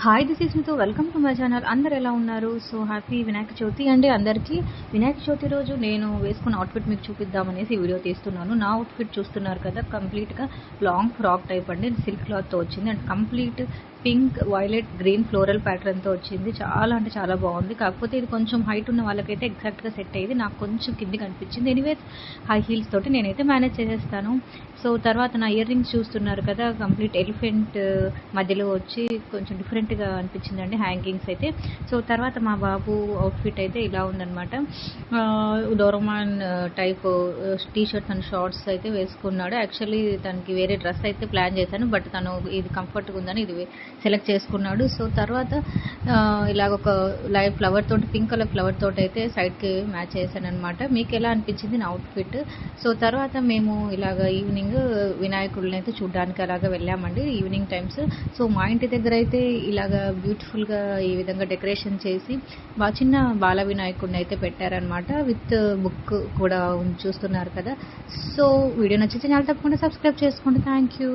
Hi this is మీతో welcome to my channel. అందరు ఎలా ఉన్నారు? సో హ్యాపీ వినాయక చవితి అండి అందరికీ. వినాయక చవితి రోజు నేను వేసుకున్న అవుట్ఫిట్ మీకు చూపిద్దామనేసి వీడియో తీస్తున్నాను. నా అవుట్ఫిట్ చూస్తున్నారు కదా, కంప్లీట్గా లాంగ్ ఫ్రాక్ టైప్ అండి, సిల్క్ క్లాత్తో వచ్చింది and complete pink violet green floral ప్యాటర్న్తో వచ్చింది. చాలా అంటే చాలా బాగుంది. కాకపోతే ఇది కొంచెం హైట్ ఉన్న వాళ్ళకైతే ఎగ్జాక్ట్గా సెట్ అయ్యేది, నాకు కొంచెం కింది కనిపించింది. ఎనీవేస్ హై హీల్స్ తోటి నేనైతే మేనేజ్ చేసేస్తాను. సో తర్వాత నా ఇయర్ రింగ్స్ చూస్తున్నారు కదా, కంప్లీట్ ఎలిఫెంట్ మధ్యలో వచ్చి కొంచెం డిఫరెంట్గా అనిపించిందండి హ్యాంగింగ్స్ అయితే. సో తర్వాత మా బాబు అవుట్ఫిట్ అయితే ఇలా ఉందనమాట. Doraemon type T shirts and shorts అయితే వేసుకున్నాడు. యాక్చువల్లీ తనకి వేరే డ్రెస్ అయితే ప్లాన్ చేశాను, బట్ తను ఇది కంఫర్ట్గా ఉందని ఇది సెలెక్ట్ చేసుకున్నాడు. సో తర్వాత ఇలాగ ఒక లైవ్ ఫ్లవర్ తోటి, పింక్ కలర్ ఫ్లవర్ తోటి అయితే సైడ్కి మ్యాచ్ చేశాను అనమాట. మీకు ఎలా అనిపించింది నా అవుట్ఫిట్? సో తర్వాత మేము ఇలాగ ఈవినింగ్ వినాయకుడిని అయితే చూడడానికి అలాగా వెళ్ళామండి, ఈవినింగ్ టైమ్స్. సో మా ఇంటి దగ్గర అయితే ఇలాగ బ్యూటిఫుల్గా ఈ విధంగా డెకరేషన్ చేసి చిన్న బాల వినాయకుడిని అయితే పెట్టారనమాట, విత్ బుక్ కూడా చూస్తున్నారు కదా. సో వీడియో నచ్చితే ఛానల్ తప్పకుండా సబ్స్క్రైబ్ చేసుకోండి. Thank you.